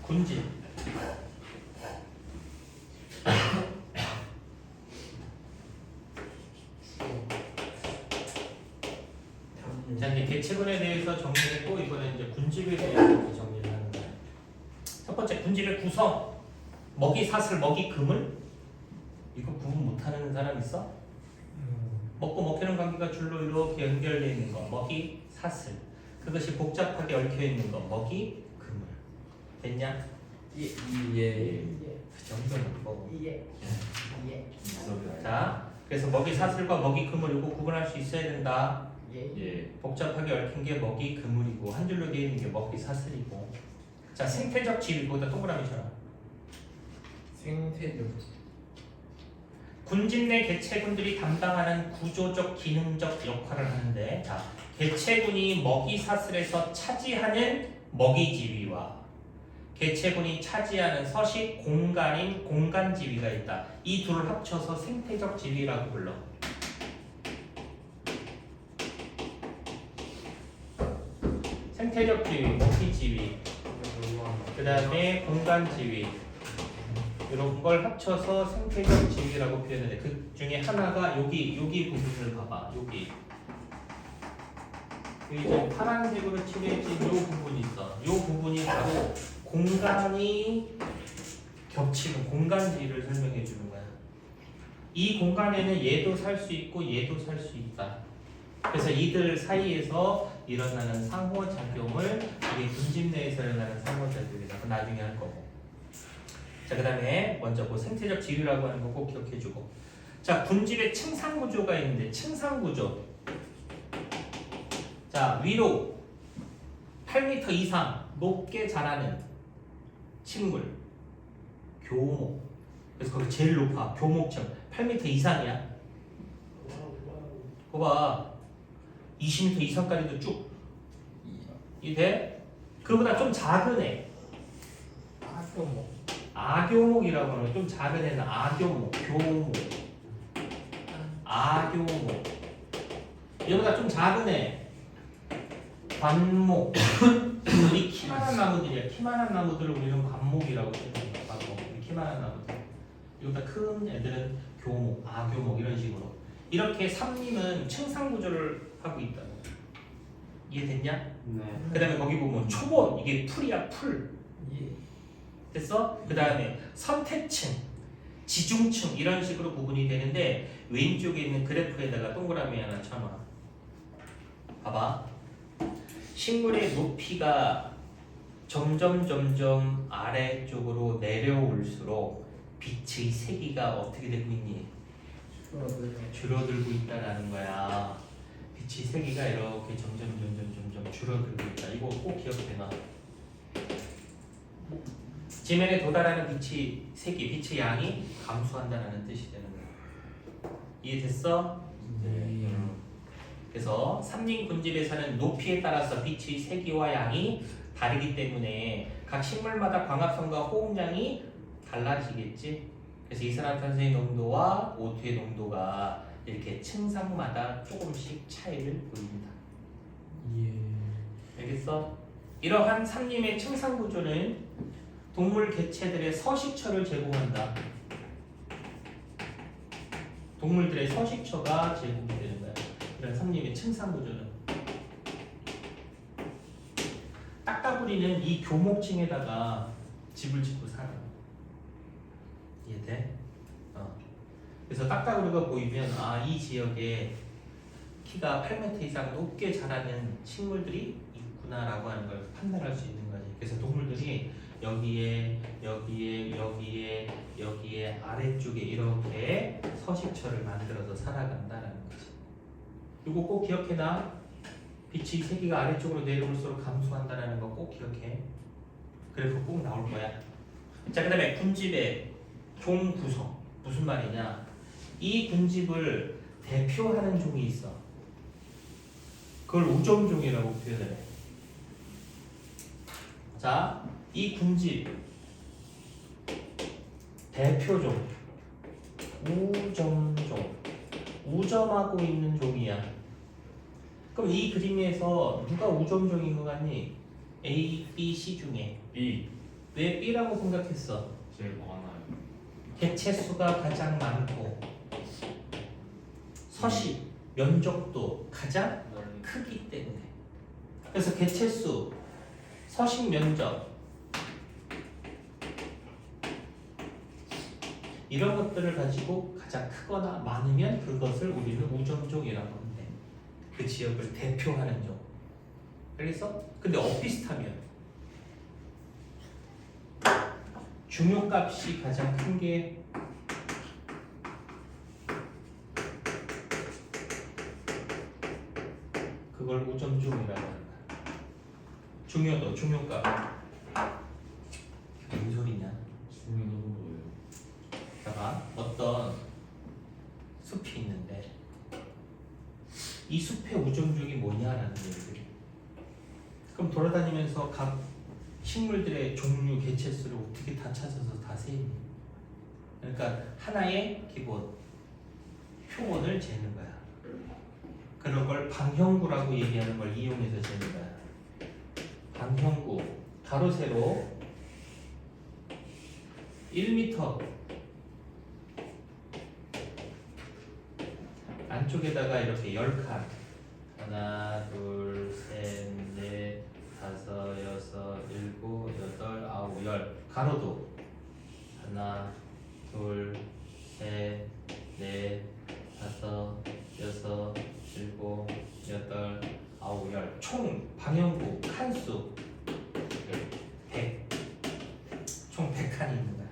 군집. 자, 이제 개체군에 대해서 정리했고 이번에 이제 군집에 대해서 정리를 하는 거예요. 첫 번째 군집의 구성. 먹이 사슬, 먹이 그물. 이거 구분 못하는 사람 있어? 먹고 먹히는 관계가 줄로 이렇게 연결되어 있는 거 먹이 사슬. 그것이 복잡하게 얽혀 있는 거 먹이 그물. 됐냐? 예. 그 정도는 뭐. 예. 자, 그래서 먹이 사슬과 먹이 그물 이거 구분할 수 있어야 된다. 예. 복잡하게 얽힌 게 먹이 그물이고 한 줄로 되어 있는 게 먹이 사슬이고. 자, 생태적 지위 거기다 동그라미처럼. 생태적. 군집 내 개체군들이 담당하는 구조적 기능적 역할을 하는데, 자, 개체군이 먹이 사슬에서 차지하는 먹이 지위와 개체군이 차지하는 서식 공간인 공간 지위가 있다. 이 둘을 합쳐서 생태적 지위라고 불러. 생태적 지위, 먹이 지위, 그 다음에 공간 지위, 이런 걸 합쳐서 생태적 지위라고 표현하는데 그 중에 하나가 여기 부분을 봐봐. 여기 이제 파란색으로 칠해진 요 부분이 있어. 요 부분이 바로 공간이 겹치는 공간지위를 설명해 주는 거야. 이 공간에는 얘도 살 수 있고 얘도 살 수 있다. 그래서 이들 사이에서 일어나는 상호작용을 이게 군집 내에서 일어나는 상호작용이라고 나중에 할 거고. 자, 그 다음에 먼저 그 생태적 지위라고 하는 거 꼭 기억해주고. 자, 군집에 층상구조가 있는데 층상구조. 자, 위로 8m 이상 높게 자라는 식물 교목. 그래서 거기 제일 높아. 교목층 8m 이상이야. 그거 봐. 20m 이상까지도 쭉 이게 그보다 좀 작은 애 아교목이라고 하는 좀 작은 애는 아교목, 교목, 아교목. 얘보다 좀 작은 애 관목. 이 키만한 나무들이야. 키만한 나무들을 우리는 관목이라고 표현해요. 관목. 키만한 나무들. 이보다 큰 애들은 교목, 아교목 이런 식으로. 이렇게 삼림은 층상 구조를 하고 있다. 이해됐냐? 네. 그 다음에 거기 보면 초본 이게 풀이야 풀. 됐어? 그 다음에 선택층, 지중층 이런 식으로 구분이 되는데 왼쪽에 있는 그래프에다가 동그라미 하나 쳐놔. 봐봐. 식물의 높이가 점점 아래쪽으로 내려올수록 빛의 세기가 어떻게 되고 있니? 줄어들고 있다라는 거야. 빛의 세기가 이렇게 점점 줄어들고 있다. 이거 꼭 기억해놔. 지면에 도달하는 빛의 세기, 빛의 양이 감소한다는 뜻이 되는 거야. 이해됐어? 네. 그래서 삼림 군집에서는 높이에 따라서 빛의 세기와 양이 다르기 때문에 각 식물마다 광합성과 호흡량이 달라지겠지. 그래서 이산화탄소의 농도와 O2의 농도가 이렇게 층상마다 조금씩 차이를 보인다. 예. 알겠어? 이러한 삼림의 층상 구조는 동물 개체들의 서식처를 제공한다. 동물들의 서식처가 제공이 되는 거야. 이런 삼림의 층상 구조는. 딱따구리는 이 교목층에다가 집을 짓고 살아. 이해돼? 그래서 딱따구리가 보이면 이 지역에 키가 8m 이상 높게 자라는 식물들이 있구나라고 하는 걸 판단할 수 있는 거지. 그래서 동물들이 여기에 아래쪽에 이렇게 서식처를 만들어서 살아간다라는 거지. 이거 꼭 기억해놔. 빛의 세기가 아래쪽으로 내려올수록 감소한다라는 거 꼭 기억해. 그래프 꼭 나올 거야. 자, 그 다음에 군집의 종 구성. 무슨 말이냐? 이 군집을 대표하는 종이 있어. 그걸 우점종이라고 표현을 해. 자, 이 군집 대표종 우점종. 우점하고 있는 종이야. 그럼 이 그림에서 누가 우점종인 것 같니? A, B, C 중에 B. 왜 B라고 생각했어? 제일 많아요. 개체수가 가장 많고 서식, 면적도 가장 널리. 크기 때문에. 그래서 개체수, 서식 면적 이런 것들을 가지고 가장 크거나 많으면 그것을 우리는 우점종이라고 하는데 그 지역을 대표하는 종. 그래서 근데 엇비슷하면 중요값이 가장 큰 게 그걸 우점종이라고 하는 거야. 중요도, 중요값. 무슨 소리냐? 중요도 뭐예요? 다가 어떤 숲이 있는데 이 숲의 우점종이 뭐냐라는 얘기를. 그럼 돌아다니면서 각 식물들의 종류, 개체수를 어떻게 다 찾아서 다 세니? 그러니까 하나의 기본 표본을 재는 거야. 그런 걸 방형구라고 얘기하는 걸 이용해서 재는 거야. 방형구 가로 세로 1m 안쪽에다가 이렇게 10칸 하나 둘셋넷 다섯 여섯 일곱 여덟 아홉 열 가로도 하나 둘셋넷 다섯 여섯 일곱 여덟 아홉 열 총 방형구 칸수 100 총 100칸이 있는 거야.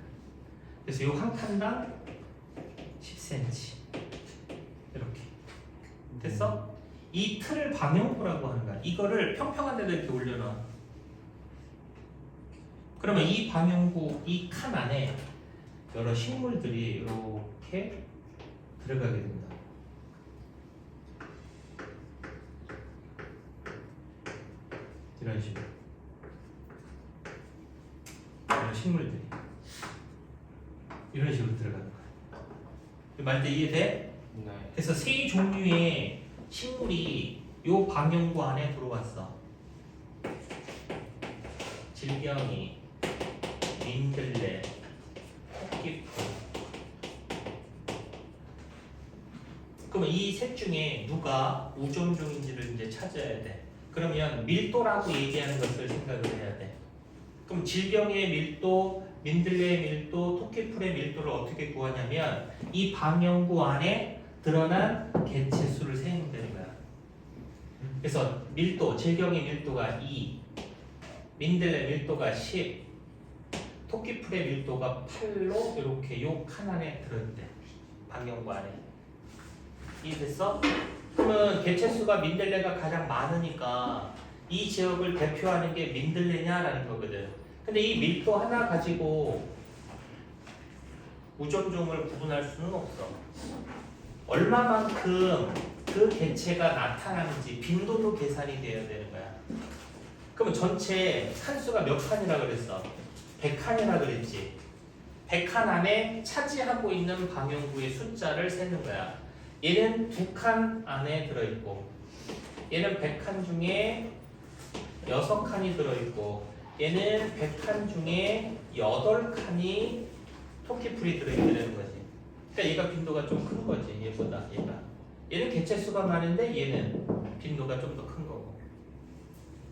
그래서 요 한 칸당 10cm 이렇게 됐어? 이 틀을 방형구라고 하는 거야. 이거를 평평한 데다 이렇게 올려놔. 그러면 이 방형구 이 칸 안에 여러 식물들이 이렇게 들어가게 된다. 이런 식으로 여러 식물들이 이런 식으로 들어가는 거야. 말때 이해돼? 네. 그래서 세 종류의 식물이 요 방형구 안에 들어왔어. 질병이, 민들레, 토끼풀. 그러면 이 셋 중에 누가 우점종인지를 이제 찾아야 돼. 그러면 밀도라고 얘기하는 것을 생각을 해야 돼. 그럼 질병의 밀도, 민들레의 밀도, 토끼풀의 밀도를 어떻게 구하냐면 이 방형구 안에 드러난 개체수를 세면 되는 거야. 그래서 밀도, 질경의 밀도가 2, 민들레 밀도가 10, 토끼풀의 밀도가 8로 이렇게 요 칸 안에 들어있대. 방형구 안에. 이해됐어? 그러면 개체수가 민들레가 가장 많으니까 이 지역을 대표하는 게 민들레냐라는 거거든. 근데 이 밀도 하나 가지고 우점종을 구분할 수는 없어. 얼마만큼 그 개체가 나타나는지 빈도도 계산이 되어야 되는 거야. 그러면 전체 칸수가 몇 칸이라 그랬어? 100칸이라 그랬지. 100칸 안에 차지하고 있는 방형구의 숫자를 세는 거야. 얘는 2칸 안에 들어있고 얘는 100칸 중에 6칸이 들어있고 얘는 100칸 중에 8칸이 토끼풀이 들어있다는 거지. 그러니까 얘가 빈도가 좀 큰 거지. 얘보다 얘가. 얘는 개체수가 많은데 얘는 빈도가 좀 더 큰 거고.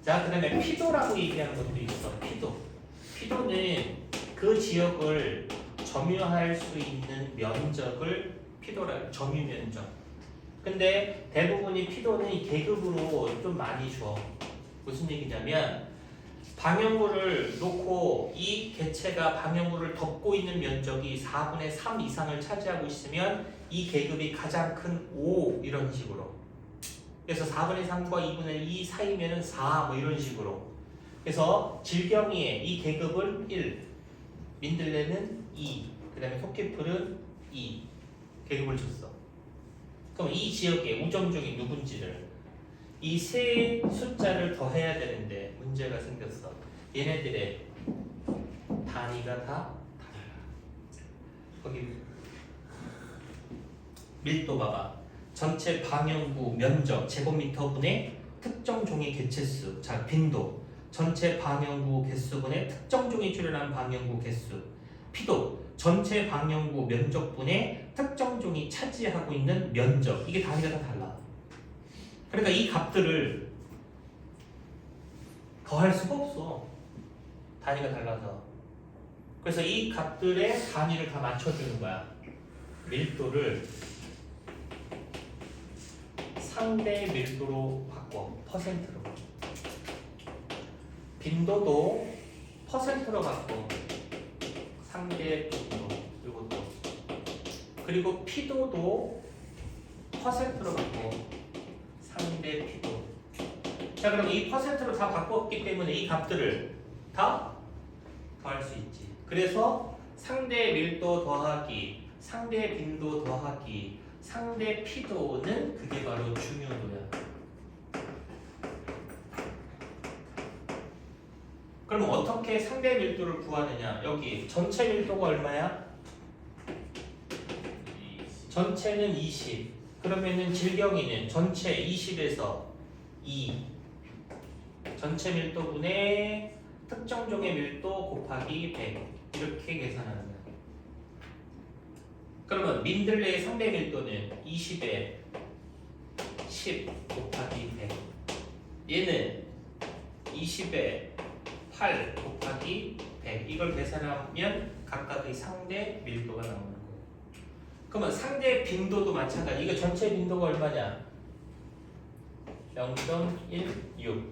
자, 그 다음에 피도라고 얘기하는 것도 있어. 피도는 그 지역을 점유할 수 있는 면적을 피도라, 점유 면적. 근데 대부분이 피도는 이 계급으로 좀 많이 줘. 무슨 얘기냐면 방형구를 놓고 이 개체가 방형구를 덮고 있는 면적이 4분의 3 이상을 차지하고 있으면 이 계급이 가장 큰 5 이런 식으로. 그래서 4분의 3과 2분의 2 사이면은 4 뭐 이런 식으로. 그래서 질경이의 이 계급은 1, 민들레는 2, 그 다음에 토끼풀은 2 계급을 줬어. 그럼 이 지역의 우점종이 누군지를 이 세 숫자를 더해야 되는데 문제가 생겼어. 얘네들의 단위가 다 달라. 거기 밀도 봐봐. 전체 방형구 면적 제곱미터분의 특정 종의 개체수. 자, 빈도. 전체 방영구 개수분의 특정 종이 출현한 방영구 개수. P도 전체 방영구 면적분의 특정 종이 차지하고 있는 면적. 이게 단위가 다 달라. 그러니까 이 값들을 더할 수가 없어. 단위가 달라서. 그래서 이 값들의 단위를 다 맞춰주는 거야. 밀도를 상대 밀도로 바꿔. 퍼센트로. 빈도도 퍼센트로 바꿔. 상대 빈도. 이것도. 그리고 피도도 퍼센트로 바꿔. 상대 피도. 자, 그럼 이 퍼센트로 다 바꿨기 때문에 이 값들을 다 더할 수 있지. 그래서 상대 밀도 더하기, 상대 빈도 더하기, 상대 피도는 그게 바로 중요도야. 그럼 어떻게 상대 밀도를 구하느냐? 여기 전체 밀도가 얼마야? 전체는 20. 그러면은 질경이는 전체 20에서 2. 전체 밀도분의 특정 종의 밀도 곱하기 100. 이렇게 계산하는 거야. 그러면 민들레의 상대 밀도는 20에 10 곱하기 100. 얘는 20에 8 곱하기 100. 이걸 계산하면 각각의 상대 밀도가 나오는 거예요. 그러면 상대 빈도도 마찬가지. 이거 전체 빈도가 얼마냐? 0.16.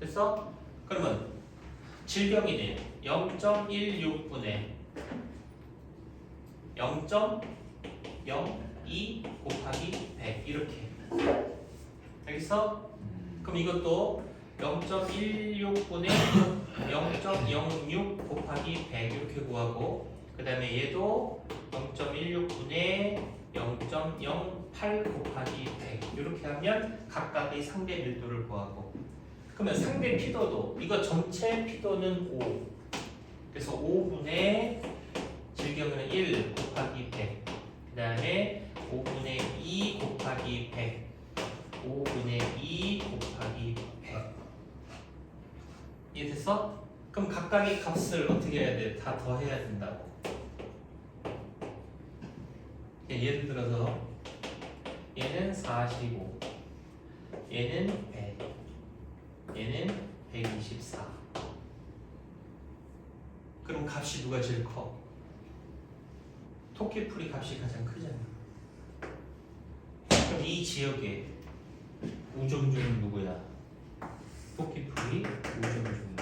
됐어? 그러면 질경이는 0.16분의 0.02 곱하기 100 이렇게. 알겠어? 그럼 이것도 0.16분의 0.06 곱하기 100 이렇게 구하고, 그 다음에 얘도 0.16분의 0.08 곱하기 100 이렇게 하면 각각의 상대 밀도를 구하고, 그러면 상대 피도도 이거 전체 피도는 5. 그래서 5분의 질경은 1 곱하기 100. 그 다음에 5분의 2 곱하기 100. 5분의 2 곱하기 100. 이해됐어? 그럼 각각의 값을 어떻게 해야 돼? 다 더해야 된다고. 예를 들어서 얘는 45, 얘는 100, 얘는 124. 그럼 값이 누가 제일 커? 토끼풀이 값이 가장 크잖아. 그럼 이 지역에 우정중은 누구야? 토끼풀이 우정중이야.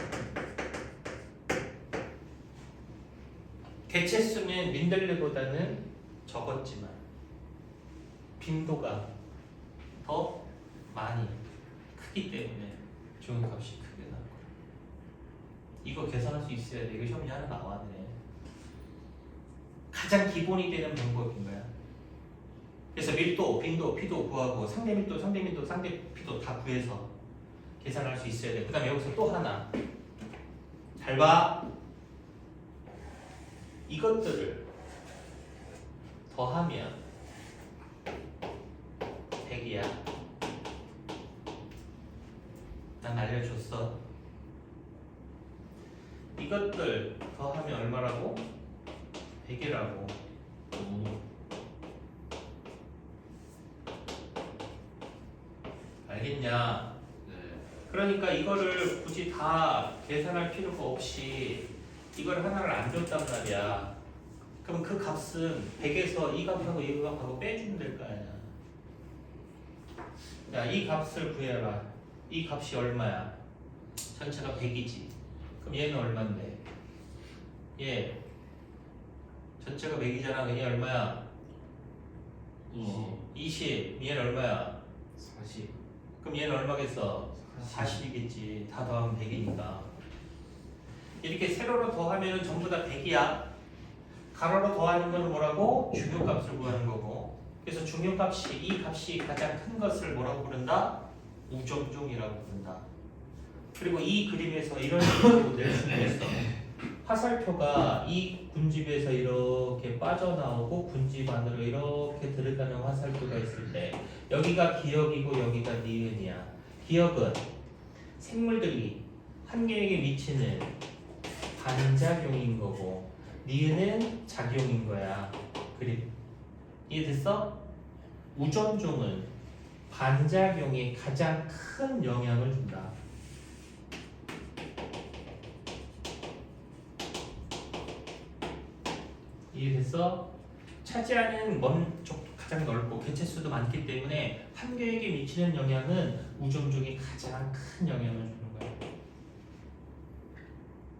개체수는 민들레보다는 적었지만 빈도가 더 많이 크기 때문에 중요값이 크게 나올 거야. 이거 계산할 수 있어야 돼. 이거 시험이 하나 나왔네. 가장 기본이 되는 방법인 거야. 그래서 밀도, 빈도, 피도 구하고 상대 밀도, 상대 빈도, 상대 피도 다 구해서 계산할 수 있어야 돼. 그 다음에 여기서 또 하나. 잘 봐. 이것들을 더하면 100이야. 난 알려줬어. 이것들 더하면 얼마라고? 100이라고. 알겠냐? 네. 그러니까 이거를 굳이 다 계산할 필요가 없이 이걸 하나를 안 줬단 말이야. 그럼 그 값은 100에서 이 값하고 이 값하고 빼주면 될 거 아니야. 야, 이 값을 구해라. 이 값이 얼마야? 전체가 100이지. 그럼 얘는 얼만데? 얘 전체가 100이잖아. 얘 얼마야? 20. 얘는 얼마야? 40. 그럼 얘는 얼마겠어? 40이겠지. 다 더하면 100이니까. 이렇게 세로로 더하면 전부 다 100이야. 가로로 더하는 건 뭐라고? 중요값을 구하는 거고. 그래서 중요값이 이 값이 가장 큰 것을 뭐라고 부른다? 우정중이라고 부른다. 그리고 이 그림에서 이런 식으로 낼 수도 있어. 화살표가 이 군집에서 이렇게 빠져나오고 군집 안으로 이렇게 들어가는 화살표가 있을 때 여기가 기역이고 여기가 니은이야. 기역은 생물들이 환경에 미치는 반작용인 거고 니은은 작용인 거야. 그래. 이해됐어? 우점종은 반작용에 가장 큰 영향을 준다. 이해됐어? 차지하는 먼 쪽 가장 넓고 개체수도 많기 때문에 환경에 미치는 영향은 우점종이 가장 큰 영향을 주는 거야.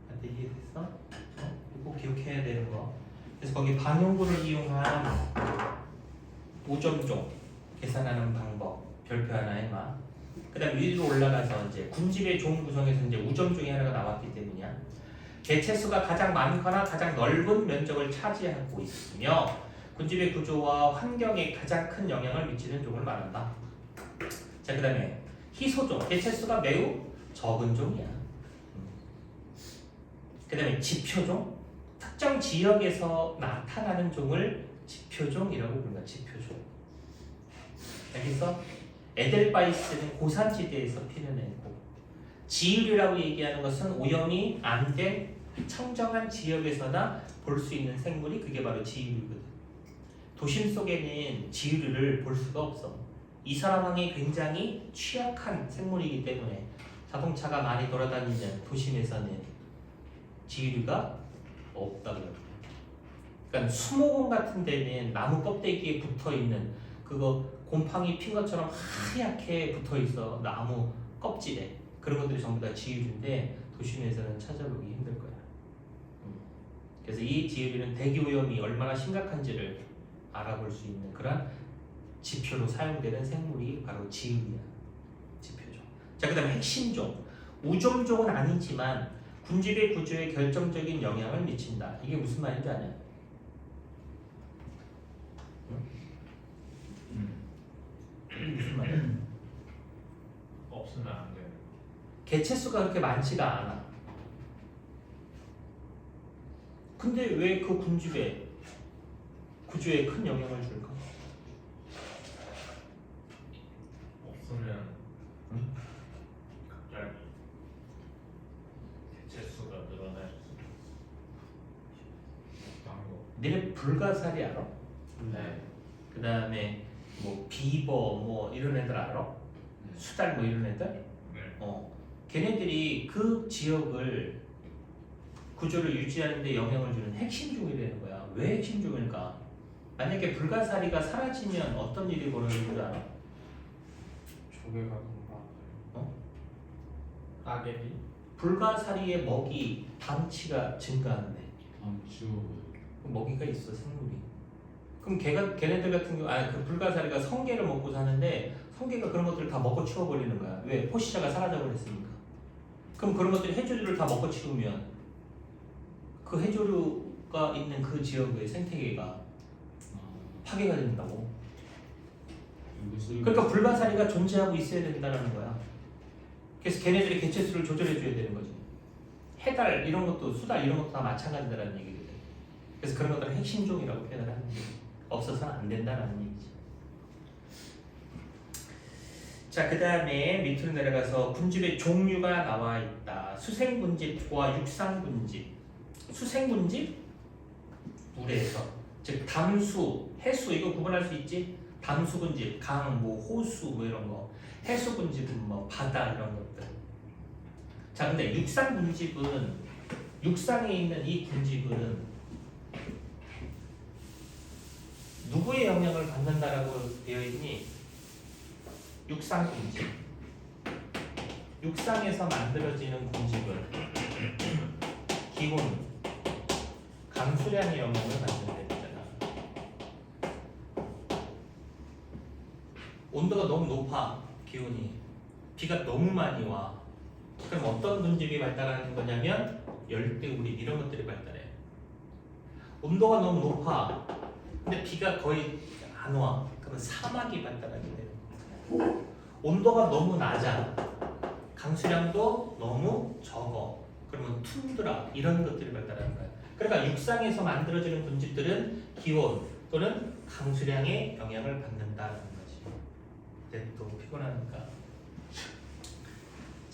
다들 이해됐어? 꼭 기억해야 되는 거. 그래서 거기 방용구를 이용한 우점종 계산하는 방법 별표 하나에 막. 그다음 위로 올라가서 이제 군집의 종 구성에서 이제 우점종이 하나가 나왔기 때문이야. 개체수가 가장 많거나 가장 넓은 면적을 차지하고 있으며 군집의 구조와 환경에 가장 큰 영향을 미치는 종을 말한다. 자, 그 다음에 희소종, 개체수가 매우 적은 종이야. 그 다음에 지표종, 특정 지역에서 나타나는 종을 지표종이라고 부른다. 지표종. 알겠어? 에델바이스는 고산지대에서 피어내고, 지유류라고 얘기하는 것은 오염이 안 된 청정한 지역에서나 볼 수 있는 생물이 그게 바로 지유류거든. 도심 속에는 지유류를 볼 수가 없어. 이산화황에 굉장히 취약한 생물이기 때문에 자동차가 많이 돌아다니는 도심에서는 지유류가 없다고요. 그러니까 수목원 같은 데는 나무 껍데기에 붙어 있는 그거 곰팡이 핀 것처럼 하얗게 붙어 있어. 나무 껍질에. 그런 것들이 전부 다 지유류인데 도심에서는 찾아보기 힘들 거야. 그래서 이 지유류는 대기 오염이 얼마나 심각한지를 알아볼 수 있는 그런 지표로 사용되는 생물이 바로 지유류야. 지표종. 자, 그 다음에 핵심종. 우점종은 아니지만 군집의 구조에 결정적인 영향을 미친다. 이게 무슨 말인지 아냐? 이게 무슨 말이야? 없으면 안 돼요. 개체수가 그렇게 많지가 않아. 근데 왜 그 군집의 구조에 큰 영향을 줄까? 없으면 갑자기 개체수가 늘어날 수 있다는 거. 니네 불가사리 알아? 네. 그 다음에 뭐 비버 뭐 이런 애들 알아? 수달 뭐 이런 애들? 네. 걔네들이 그 지역을 구조를 유지하는 데 영향을 주는 핵심종이라는 거야. 왜 핵심종일까? 만약에 불가사리가 사라지면 어떤 일이 벌어질 줄 알아? 조개가 금방. 따개비? 불가사리의 먹이 덩치가 증가하는데 방치고. 먹이가 있어 생물이. 그럼 걔네들 같은 경우 그 불가사리가 성게를 먹고 사는데 성게가 그런 것들을 다 먹어 치워버리는 거야. 왜? 포식자가 사라져버렸으니까. 그럼 그런 것들이 해조류를 다 먹어 치우면 그 해조류가 있는 그 지역의 생태계가 파괴가 된다고. 그러니까 불가사리가 존재하고 있어야 된다는 거야. 그래서 걔네들의 개체수를 조절해줘야 되는 거지. 해달 이런 것도 수달 이런 것도 다 마찬가지다라는 얘기거든. 그래서 그런 것들은 핵심종이라고 표현을 하는 거지. 없어서는 안 된다라는 얘기지. 자, 그 다음에 밑으로 내려가서 군집의 종류가 나와 있다. 수생군집과 육상군집. 수생군집 물에서, 즉 담수, 해수 이거 구분할 수 있지? 담수군집, 강, 뭐 호수 뭐 이런 거. 해수군집은 뭐 바다 이런 것들. 자, 근데 육상군집은 육상에 있는 이 군집은 누구의 영향을 받는다라고 되어 있니? 육상군집. 육상에서 만들어지는 군집은 기온, 강수량의 영향을 받는 데잖아. 온도가 너무 높아, 기온이. 비가 너무 많이 와. 그럼 어떤 군집이 발달하는 거냐면 열대우림 이런 것들이 발달해. 온도가 너무 높아. 근데 비가 거의 안 와. 그러면 사막이 발달하게 되는 거야. 온도가 너무 낮아. 강수량도 너무 적어. 그러면 툰드라 이런 것들이 발달하는 거야. 그러니까 육상에서 만들어지는 군집들은 기온 또는 강수량의 영향을 받는다는 거지. 이제 또 피곤하니까.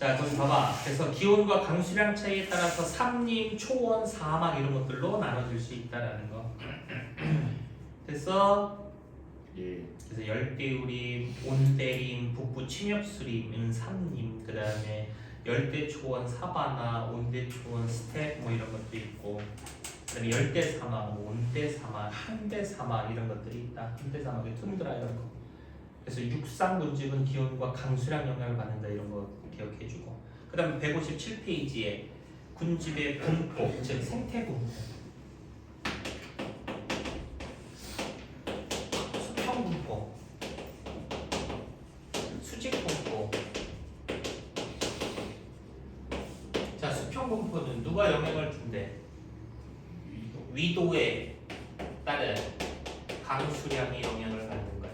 자, 그럼 봐봐. 그래서 기온과 강수량 차이에 따라서 삼림, 초원, 사막 이런 것들로 나눠질 수 있다라는 거. 됐어? 예. 그래서 열대우림, 온대림, 북부 침엽수림은 삼림, 그 다음에 열대초원, 사바나, 온대초원, 스텝 뭐 이런 것도 있고, 그 다음에 열대사막, 뭐 온대사막, 한대사막 이런 것들이 있다. 한대사막의 툰드라 이런 거. 그래서 육상 군집은 기온과 강수량 영향을 받는다 이런 거 기억해주고, 그 다음에 157페이지에 군집의 분포, 즉 생태 분포, 수평 분포, 수직 분포. 자, 수평 분포는 누가 영향을 준대? 위도에 따른 강수량이 영향을 받는 거야.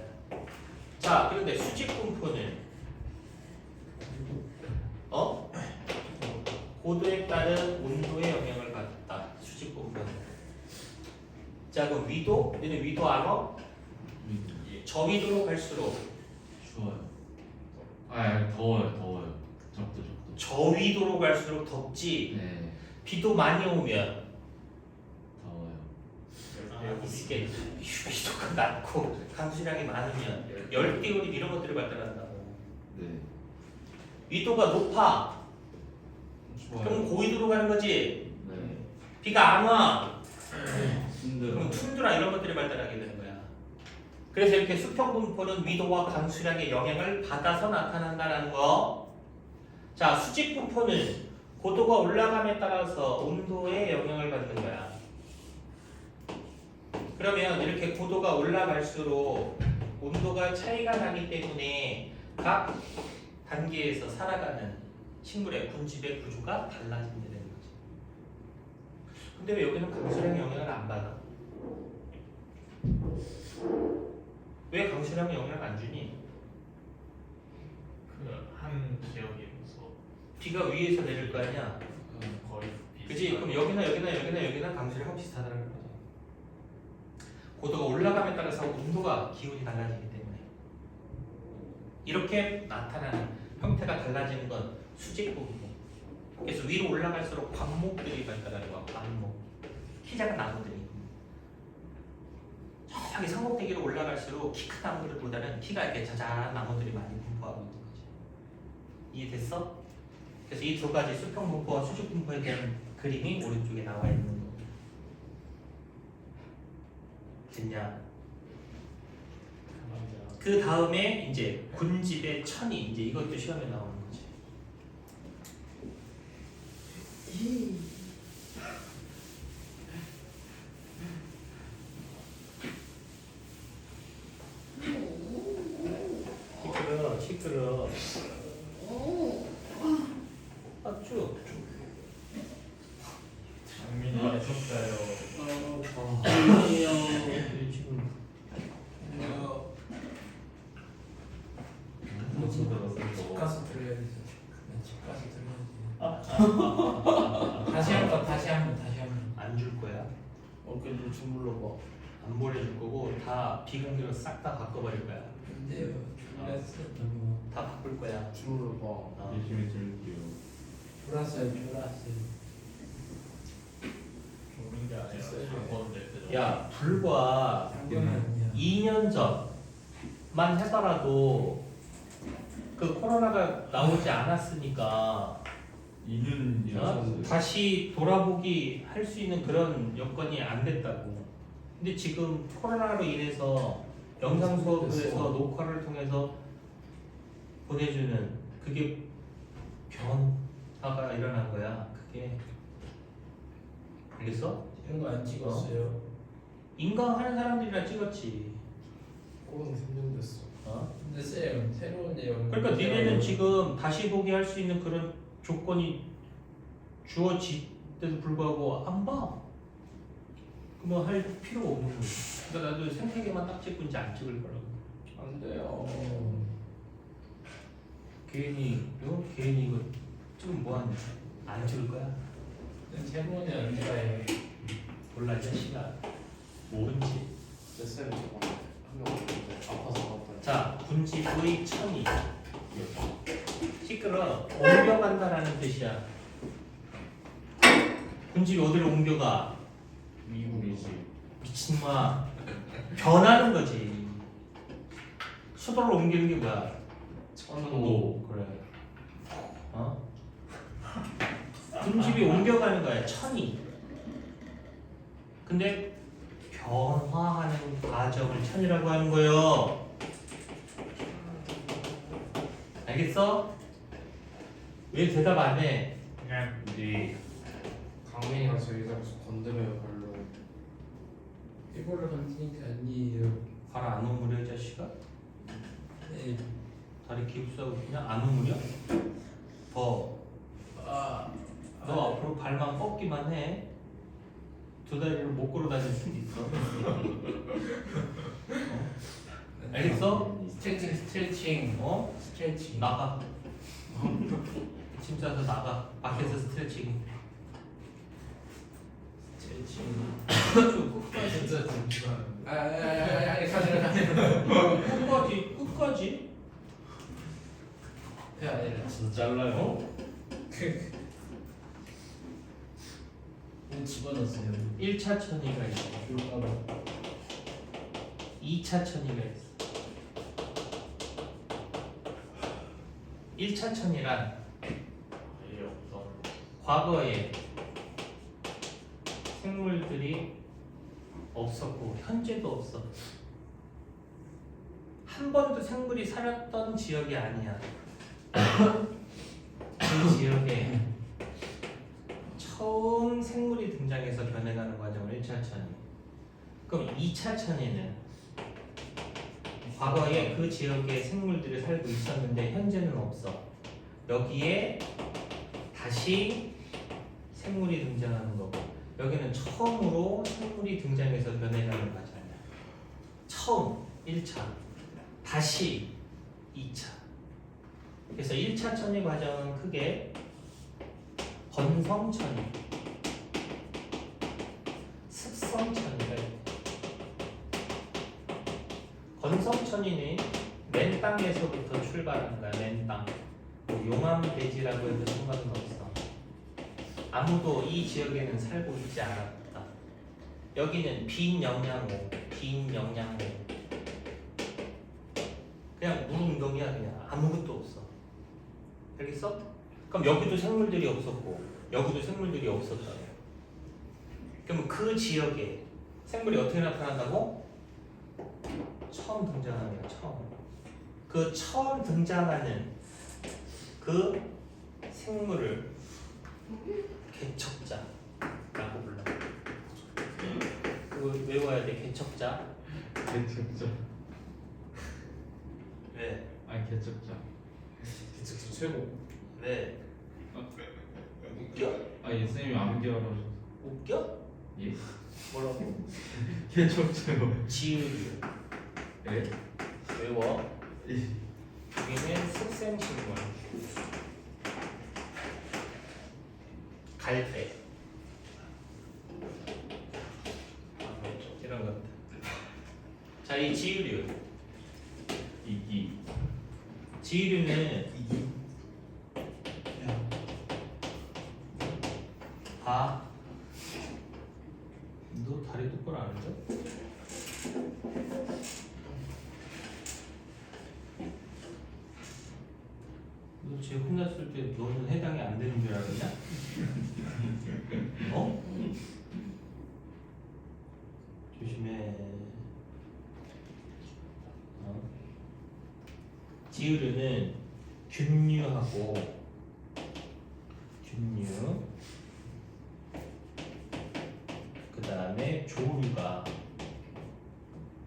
자, 그런데 수직 분포는 고도에 따른 온도에 영향을 받다. 수직 분포는. 자, 그럼 위도? 얘는 위도 알아? 저위도로 갈수록 추워요. 아, 더워요. 적도. 저위도로 갈수록 덥지. 네. 비도 많이 오면 더워요. 이게 위도가 낮고 강수량이 많으면 열대우림 이런 것들을 발달한다고. 네. 위도가 높아. 그럼 추워요. 고위도로 가는 거지. 네. 비가 안 와. 힘들어. 그럼 툰드라 이런 것들이 발달하게 되는 거야. 그래서 이렇게 수평 분포는 위도와 강수량의 영향을 받아서 나타난다는 거. 자, 수직 분포는 고도가 올라감에 따라서 온도에 영향을 받는 거야. 그러면 이렇게 고도가 올라갈수록 온도가 차이가 나기 때문에 각 단계에서 살아가는 식물의 군집의 구조가 달라진다는 거지. 근데 왜 여기는 강수량의 영향을 안 받아? 왜 강수량의 영향을 안 주니? 한 지역이로서 비가 위에서 내릴 거 아니야? 거의 그지? 그럼 여기나 강수량은 비슷하다는 거지. 고도가 올라감에 따라서 온도가 기온이 달라지기 때문에 이렇게 나타나는 형태가 달라지는 건 수직 분포. 그래서 위로 올라갈수록 관목들이 발달하는 거야. 관목. 키 작은 나무들이. 저기 상목대기로 올라갈수록 키 큰 나무들보다는 키가 이렇게 자잘한 나무들이 많이 분포하고 있는 거지. 이해됐어? 그래서 이 두 가지 수평 분포와 수직 분포에 대한 그림이 오른쪽에 나와 있는 거. 됐냐? 그 다음에 이제 군집의 천이 이제 이것도 시험에 나오는 거지. 시끄러. 맞죠? 장민이 해줬어요. 지금 집 가서 들어야지. 집 가서 들어야지. 다시 한번. 안 줄 거야. 좀 주물러 봐. 안 보내줄 거고 다 비공개로 싹 다 바꿔버릴 거야. 근데요. 졸았어. 다 바꿀 거야. 주물러 봐. 열심히 들을게요. 졸았어요. 좋은 게 아니라 사건인데 그죠? 야, 불과 상견이 아니야. 2년 전만 해더라도 그 코로나가 나오지 않았으니까 2년이었어요. 다시 돌아보기 할 수 있는 그런 여건이 안 됐다고. 근데 지금 코로나로 인해서 영상 수업에서 녹화를 통해서 보내주는 그게 변화가 일어난 거야. 그게 알겠어? 이런 거 안 찍었어요. 인강 하는 사람들이랑 찍었지. 꼬는 3년 됐어. 어? 근데 쌤 새로운 내용. 그러니까 니네는 지금 다시 보기 할 수 있는 그런 조건이 주어지때도 불구하고 안 봐. 그러면 할 필요가 없는 거지. 그러니까 나도 생태계만 딱 찍고 이제 안 찍을 거라고. 안 돼요. 괜히 이거 찍으면 뭐하냐? 안 찍을 거야? 새로운 애 아닌가요? 몰라 이 자식아. 모른지. 쌤 저거 한명 아파서 갔다. 자, 군집의 천이 시끄러. 옮겨간다라는 뜻이야. 군집이 어디로 옮겨가? 미국이지. 미친마. 변하는 거지. 수도를 옮기는 게 뭐야? 천도. 그래. 어? 군집이 옮겨가는 거야. 천이. 근데 변화하는 과정을 천이라고 하는 거예요. 알겠어? 왜 대답 안 해? 그냥 네. 강민이가 저희 자꾸 건드려요 발로. 이거를 건드린 게 아니에요. 발 안 오므려 이 자식아? 네. 다리 기울싸고 그냥 안 오므려? 더. 너 앞으로 발만 뻗기만 해. 두 다리를 못 걸어 다닐 수도 있어. 알겠어? 스트레칭. 어? 스트레칭. 나가. 짐 싸서 나가. 밖에서 스트레칭. 스트레칭. 끝까지. 진짜 진짜 끝까지. 그게 아니라 잘라요. 집어넣었어요. 1차 천이가 있어. 그럴까봐. 2차 천이가 있어. 1차 천이란 아예 없어. 과거에 생물들이 없었고 현재도 없어. 한 번도 생물이 살았던 지역이 아니야. 그 지역에 처음 생물이 등장해서 변해가는 과정을 1차 천이. 그럼 2차 천에는 과거에 그 지역에 생물들이 살고 있었는데 현재는 없어. 여기에 다시 생물이 등장하는 거고, 여기는 처음으로 생물이 등장해서 변해가는 과정이야. 처음 1차, 다시 2차. 그래서 1차 천의 과정은 크게 건성천이, 습성천이가 있고, 건성천이는 맨 땅에서부터 출발하는 거야. 맨 땅. 용암대지라고 해도 상관은 없어. 아무도 이 지역에는 살고 있지 않았다. 여기는 빈 영양호, 그냥 무릉덩이야. 그냥 아무것도 없어. 알겠어? 그럼 여기도 생물들이 없었고 여기도 생물들이 없었다. 그럼 그 지역에 생물이 어떻게 나타난다고? 처음 등장하는 거야. 그 처음 등장하는 그 생물을 개척자라고 불러. 그거 외워야 돼. 개척자. 개척자. 왜? 아니 개척자. 개척자 최고. 왜? 웃겨? 아 예수님이 암기하라고. 웃겨? 예. 뭐라고? 개척자요. 지으류. 예? 외워. 여기는 습생식물. 갈대. 이런 것들. 자, 이 지으류. 이기. 지으류는 봐. 너 다리 똑바로 안 앉아? 너 쟤 혼났을 때 너는 해당이 안 되는 줄 알았냐? 어? 조심해. 지으류는 균류하고 그 다음에 조류가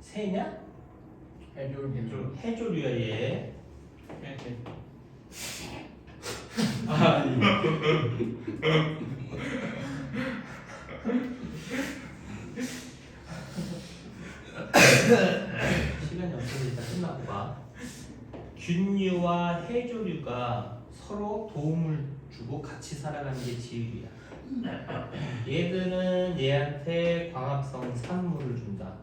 새냐? 해조류야 얘. 아니. 시간이 없으니까 끝나고 봐. 균류와 해조류가 서로 도움을 주고 같이 살아가는 게 지으류야. 얘들은 얘한테 광합성 산물을 준다.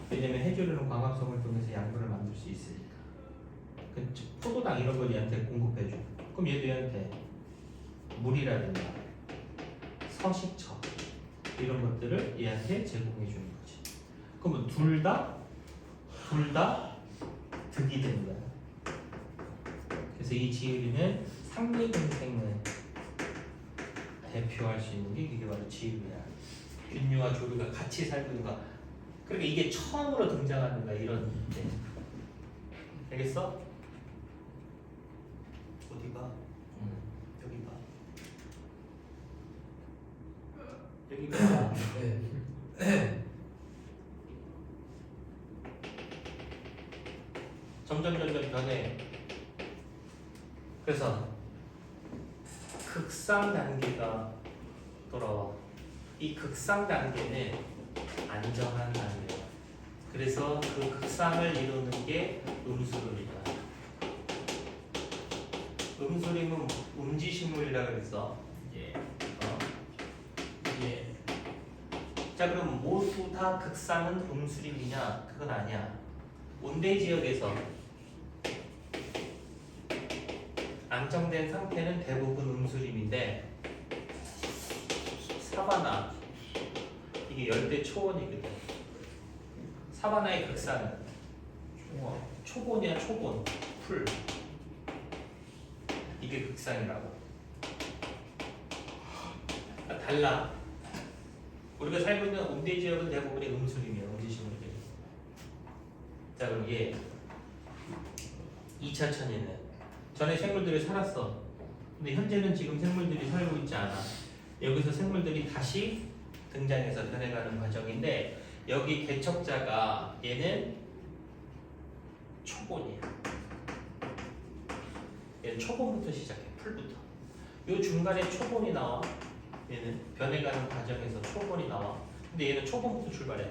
왜냐면 해조류는 광합성을 통해서 양분을 만들 수 있으니까. 포도당 이런 걸 얘한테 공급해줘. 그럼 얘도 얘한테 물이라든가 서식처 이런 것들을 얘한테 제공해 주는 거지. 그러면 둘 다 득이 되는 거야. 그래서 이 지율이는 상리근생을 대표할 수 있는 게 이게 바로 지율이야. 균류와 조류가 같이 살고 있는 거. 그러니까 이게 처음으로 등장하는 거야, 이런 때. 알겠어? 어디 봐? 여기 봐. 여기 봐. 네. 점점 변해. 그래서 극상 단계가 돌아와. 이 극상 단계는 안정한 단계야. 그래서 그 극상을 이루는 게 음수름이다. 음수림은 음지식물이라 그랬어. 예. 예. 자, 그럼 모두 다 극상은 음수림이냐? 그건 아니야. 온대 지역에서 안정된 상태는 대부분 음수림인데 사바나 이게 열대 초원이거든. 사바나의 극상은 초본이야, 초본 풀. 이게 극상이라고. 달라. 우리가 살고 있는 온대 지역은 대부분이 음수림이야, 음지식물들이. 자, 그럼 얘 2차 천에는 전에 생물들이 살았어. 근데 현재는 지금 생물들이 살고 있지 않아. 여기서 생물들이 다시 등장해서 변해가는 과정인데 여기 개척자가 얘는 초본이야. 얘는 초본부터 시작해. 풀부터. 요 중간에 초본이 나와. 얘는 변해가는 과정에서 초본이 나와. 근데 얘는 초본부터 출발해.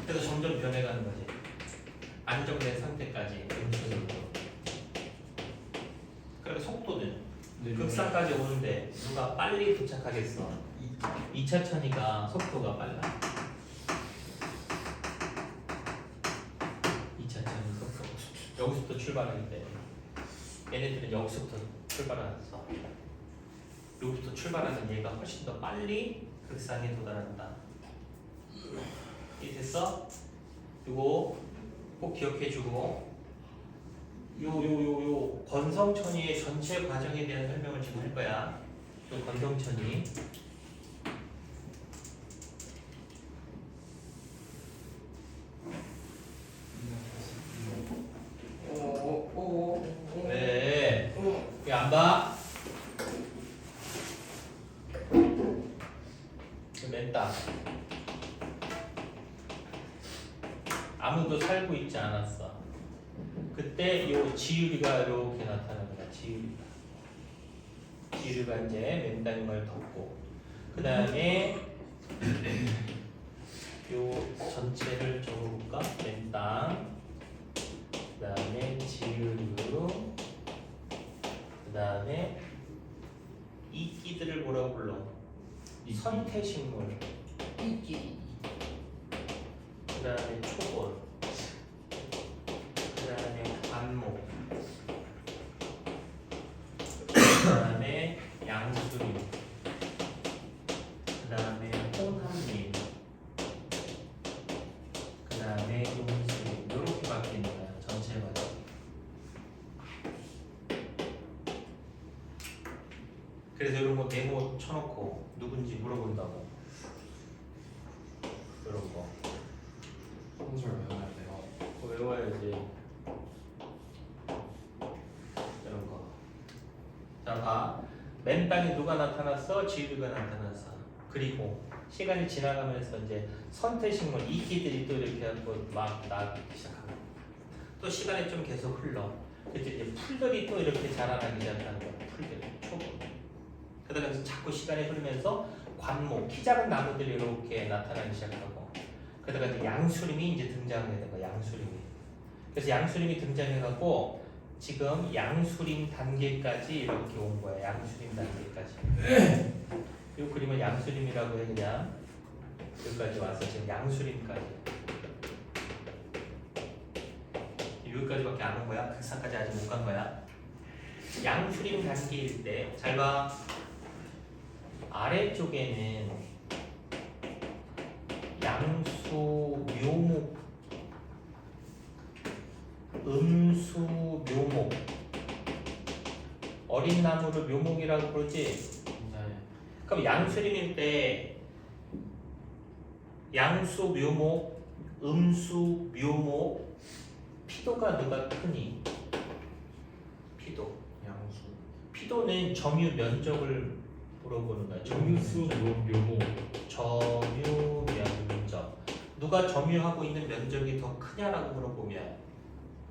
그래서 점점 변해가는 거지. 안정된 상태까지 음수적으로. 그리고 속도는 극상까지 오는데 누가 빨리 도착하겠어? 2차 천이가 속도가 빨라. 2차 천이 속도. 여기서부터 출발하기 때문에 얘네들은 여기서부터 출발하면서 여기부터 출발하는 얘가 훨씬 더 빨리 극상에 도달한다. 이해됐어? 이거 꼭 기억해주고 요 건성천이의 전체 과정에 대한 설명을 지금 할 거야. 요 건성천이 왜? 왜 안 봐? 맨땅 아무도 살고 있지 않았어. 그때 요 지유리가 이렇게 나타나는 거야. 지유리가 이제 맨땅을 덮고 그 다음에 요 전체를 적어볼까? 맨땅 그 다음에 지유리로 그 다음에 이끼들을 뭐라고 불러? 선태식물 이끼. 그 다음에 초본 그 다음에 관목 그 다음에 양수림 그 다음에 홍합림 그 다음에 용수림 이렇게 바뀌는 거야. 전체 과정. 그래서 이런 거 메모 쳐놓고 누군지 물어본다고. 이런 거 혼술 외워야 돼요. 그거 외워야지. 이런 거. 자, 봐. 맨땅에 누가 나타났어? 지유가 나타났어. 그리고 시간이 지나가면서 이제 선태식물 이끼들이 또 이렇게 하고 막 나기 시작하고 또 시간이 좀 계속 흘러. 그때 이제 풀들이 또 이렇게 자라나기 시작하는 거야. 풀들이 초보. 그러다가 이제 자꾸 시간이 흐르면서 관목, 키 작은 나무들이 이렇게 나타나기 시작하고 그러다가 이제 양수림이 이제 등장하게 되는 거야. 양수림이. 그래서 양수림이 등장해갖고 지금 양수림 단계까지 이렇게 온 거야. 양수림 단계까지. 이 그림은 양수림이라고 해 그냥. 여기까지 와서 지금 양수림까지. 이 여기까지밖에 안 온 거야. 극상까지 아직 못 간 거야. 양수림 단계일 때 잘 봐. 아래쪽에는 양수 묘목, 음수 묘목, 어린 나무를 묘목이라고 그러지. 네. 그럼 양수림일 때 양수 묘목, 음수 묘목, 피도가 누가 크니? 피도. 양수. 피도는 점유 면적을 물어보는 거야. 정수 묘모. 점유 면적. 누가 점유하고 있는 면적이 더 크냐라고 물어보면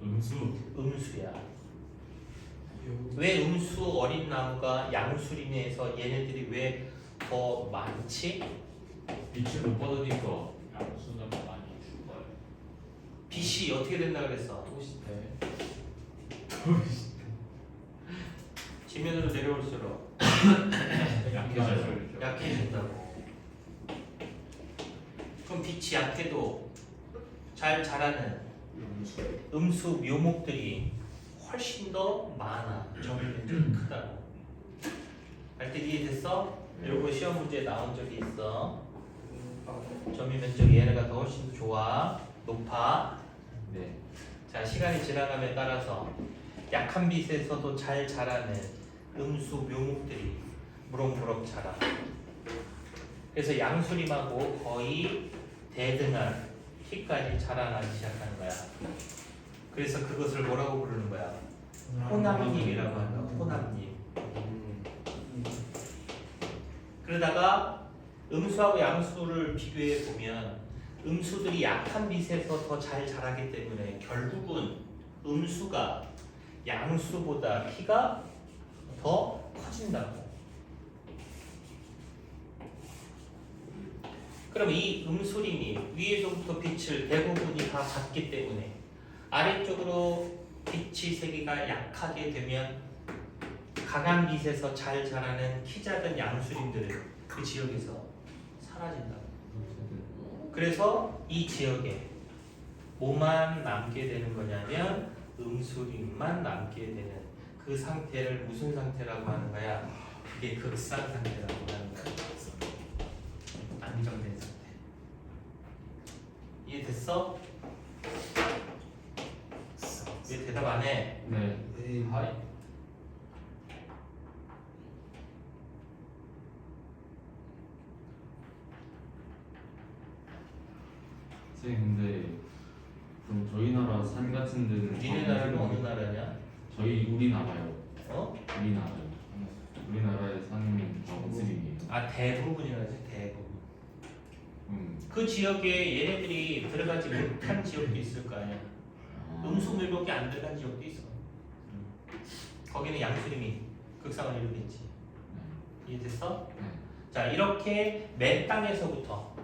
음수. 음수야. 왜 음수 어린 나무가 양수림에서 얘네들이 왜 더 많지? 빛이 못 받으니까. 양수는 많이 죽어요. 빛이 어떻게 된다 그랬어? 토시대. 지면으로 내려올수록 약해져요. 약해진다고. 그럼 빛이 약해도 잘 자라는 음수 묘목들이 훨씬 더 많아. 점유 면적이 크다고. 할 때 이해됐어? 이거 시험 문제에 나온 적이 있어. 점유 면적이 얘네가 더 훨씬 좋아. 높아. 네. 자, 시간이 지나감에 따라서 약한 빛에서도 잘 자라는 음수 묘목들이 무럭무럭 자라. 그래서 양수림하고 거의 대등한 키까지 자라나기 시작하는 거야. 그래서 그것을 뭐라고 부르는 거야? 호남잎이라고 한다. 호남잎. 그러다가 음수하고 양수를 비교해 보면 음수들이 약한 빛에서 더 잘 자라기 때문에 결국은 음수가 양수보다 키가 더 커진다고. 그럼 이 음수림이 위에서부터 빛을 대부분이 다 받기 때문에 아래쪽으로 빛이 세기가 약하게 되면 강한 빛에서 잘 자라는 키 작은 양수림들은 그 지역에서 사라진다고. 그래서 이 지역에 뭐만 남게 되는 거냐면 음수림만 남게 되는 그 상태를 무슨 상태라고 하는 거야? 그게 극상 상태라고 하는 거야. 안정된 상태. 이해됐어? 왜 대답 안 해? 네. 하이. 선생님 근데 그럼 저희 나라 산 같은 데는 니네 나라는 어느 나라냐? 저희 우리나라요. 어? 우리나라요. 우리나라의 산은 다 무슬림이에요. 아 대부분이라지 대부분. 음. 그 지역에 얘네들이 들어가지 못한 지역도 있을 거 아니야. 음수물목이 안 들어간 지역도 있어. 거기는 양수림이 극상을 이루겠지. 이해됐어? 네. 자, 이렇게 맨 땅에서부터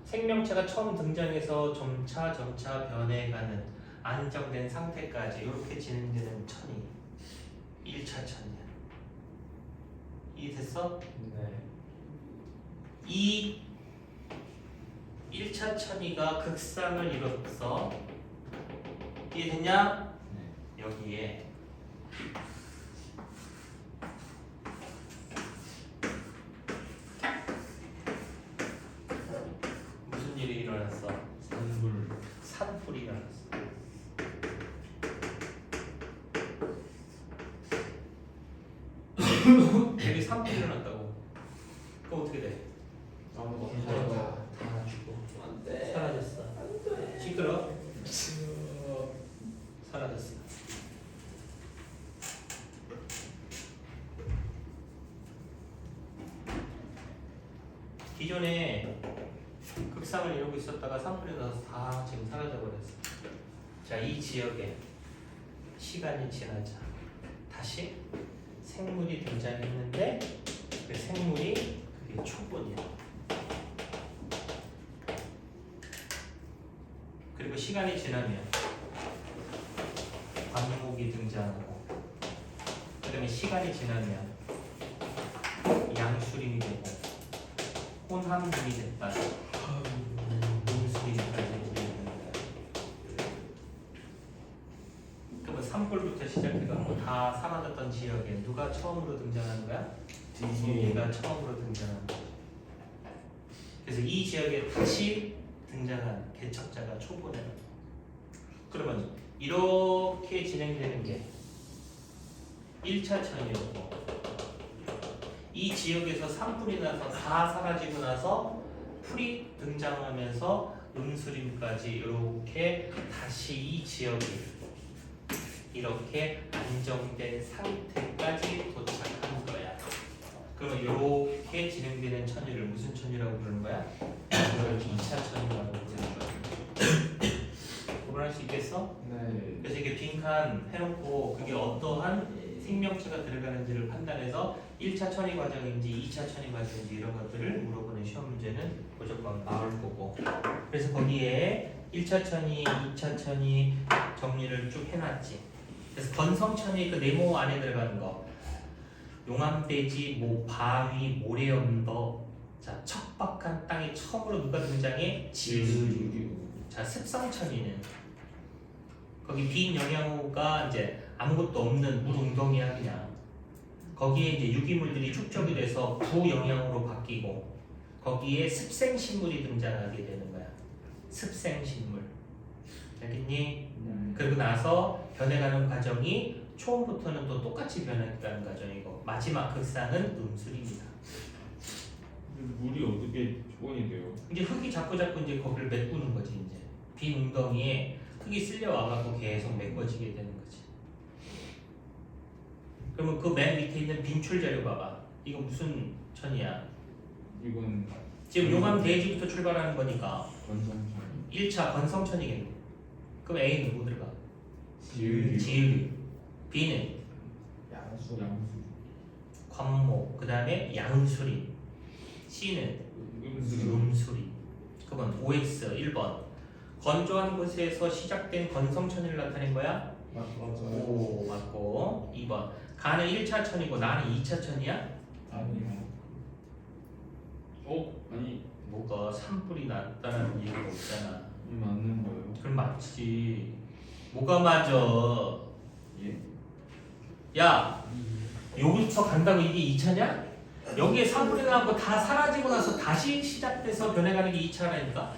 생명체가 처음 등장해서 점차 변해가는 안정된 상태까지 이렇게 진행되는 천이 1차 천이야. 이해됐어? 네. 이 1차 천이가 극상을 이뤘어. 이해됐냐? 네. 여기에 무슨 일이 일어났어? 산불. 산불이 일어났어. 여기 산불이 일어났다고. 그럼 어떻게 돼? 아무도 다 죽고. 안돼. 사라졌어. 시끄러. 사라졌어. 기존에 극상을 이루고 있었다가 산불이 나서 다 지금 사라져 버렸어. 자, 이 지역에 시간이 지나자 다시 생물이 등장했는데 그 생물이 그게 초본이야. 그리고 시간이 지나면 관목이 등장하고 그다음에 시간이 지나면 양수림이 되고 혼합림이 됐다. 음수림까지 이르는 거야. 사라졌던 지역에 누가 처음으로 등장하는 거야? D 얘가 처음으로 등장하는 거야. 그래서 이 지역에 다시 등장한 개척자가 초보네. 그러면 이렇게 진행되는 게 1차 천이었고 이 지역에서 산불이 나서 다 사라지고 나서 풀이 등장하면서 음수림까지 이렇게 다시 이 지역이 이렇게 안정된 상태까지 도착한 거야. 그러면 이렇게 진행되는 천위를 무슨 천위라고 부르는 거야? 이걸 2차 천위라고 부르는 거야. 구분할 수 있겠어? 네. 그래서 이렇게 빈칸 해놓고 그게 어떠한 생명체가 들어가는지를 판단해서 1차 천위 과정인지 2차 천위 과정인지 이런 것들을 물어보는 시험 문제는 무조건 나올 거고. 그래서 거기에 1차 천위, 2차 천위 정리를 쭉 해놨지. 그래서 건성천위 그 네모 안에 들어가는 거 용암대지, 바위, 모래언덕. 자, 척박한 땅에 처음으로 누가 등장해? 지류. 자, 습성천위는 거기 빈 영양호가 이제 아무것도 없는 물 웅덩이야 그냥. 거기에 이제 유기물들이 축적이 돼서 부영양으로 바뀌고 거기에 습생식물이 등장하게 되는 거야. 습생식물. 알겠니? 그리고 나서 변해가는 과정이 처음부터는 또 똑같이 변해가는 과정이고 마지막 극상은 음술입니다. 물이 어떻게 초원이 돼요? 이제 흙이 자꾸 이제 거기를 메꾸는 거지 이제. 빈 웅덩이에 흙이 쓸려 와갖고 계속 메꿔지게 되는 거지. 그러면 그 맨 밑에 있는 빈출 자료 봐봐. 이거 무슨 천이야? 이건 지금 용암 대지부터 출발하는 거니까 건성천 1차 건성천이겠네. 그럼 A는 뭐 들어가? 지으류 지으류. B는 양수. 양수 관목. 그 다음에 양수리. C는 음수리. 그건 OX 1번. 건조한 곳에서 시작된 건성천이를 나타낸 거야? 맞아요. 오, 맞고. 2번. 가는 1차 천이고 나는 2차 천이야? 아니요. 아니 뭐가 산불이 났다는 얘기가 없잖아. 이 맞는 거예요? 그럼 맞지. 뭐가 맞아? 예? 야, 여기서 간다고 이게 2차냐? 여기에 산불이 나고 다 사라지고 나서 다시 시작돼서 변해가는 게 2차라니까.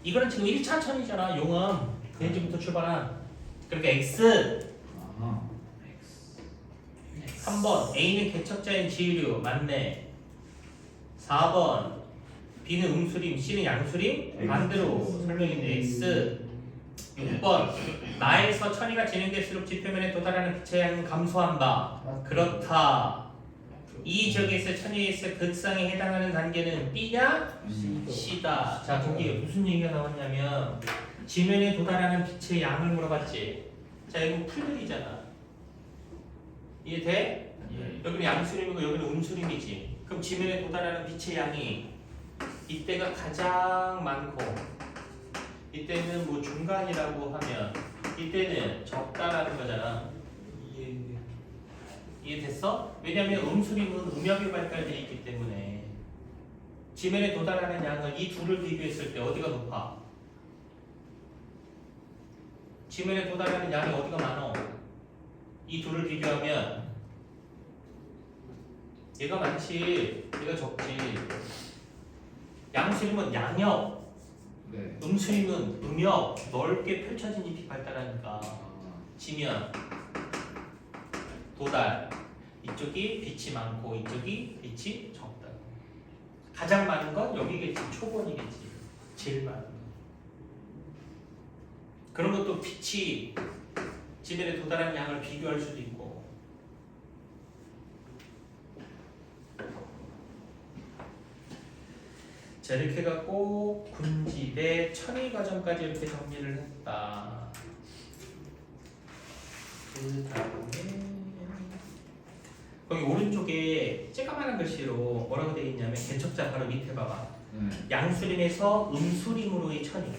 이거는 지금 1차 천이잖아. 용암 대지부터 출발한. 그러니까 X. 아하 3번 A는 개척자인 지유류 맞네. 4번 B는 음수림, C는 양수림. 반대로 설명했네. X. 6번 나에서 천이가 진행될수록 지표면에 도달하는 빛의 양은 감소한다. 그렇다. 이 지역에서 천이에서 극상에 해당하는 단계는 B냐? C다. 자, 거기에 무슨 얘기가 나왔냐면 지면에 도달하는 빛의 양을 물어봤지. 자, 이거 풀들이잖아. 이해돼? 여기는 양수림이고 여기는 음수림이지. 그럼 지면에 도달하는 빛의 양이 이때가 가장 많고 이때는 뭐 중간이라고 하면 이때는 적다라는 거잖아. 이해됐어? 왜냐면 음수림은 음역이 발달되어 있기 때문에 지면에 도달하는 양은 이 둘을 비교했을 때 어디가 높아? 지면에 도달하는 양이 어디가 많어? 이 둘을 비교하면 얘가 많지, 얘가 적지. 양수림은 양역, 네 음수림은 음역, 넓게 펼쳐진 잎이 발달하니까 지면, 도달, 이쪽이 빛이 많고 이쪽이 빛이 적다. 가장 많은 건 여기겠지, 초본이겠지, 제일 많은 건. 그런 것도 빛이 지면에 도달한 양을 비교할 수도 있고. 자, 이렇게 해갖고 군집의 천위 과정까지 이렇게 정리를 했다. 그 다음에 거기 오른쪽에 쬐까만한 글씨로 뭐라고 되어 있냐면 개척자 바로 밑에 봐봐. 양수림에서 음수림으로의 천위.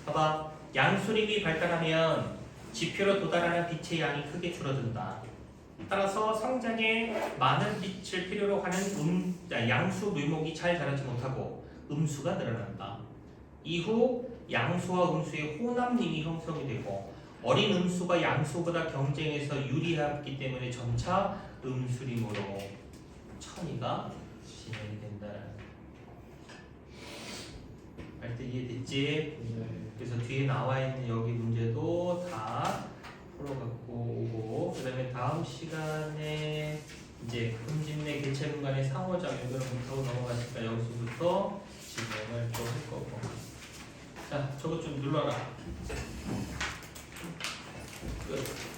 봐봐. 양수림이 발달하면 지표로 도달하는 빛의 양이 크게 줄어든다. 따라서 성장에 많은 빛을 필요로 하는 양수 묘목이 잘 자라지 못하고 음수가 늘어난다. 이후 양수와 음수의 호남림이 형성이 되고 어린 음수가 양수보다 경쟁에서 유리하기 때문에 점차 음수림으로 천이가 진행이 된다라는 할 때 이해됐지? 네. 그래서 뒤에 나와 있는 여기 문제도 다 풀어갖고 오고 그 다음에 다음 시간에 이제 금집내 개체 분간의 상호작용 이런 것부터 넘어갔으니까 여기서부터 진행을 또 할 거고 자 저것 좀 눌러라 끝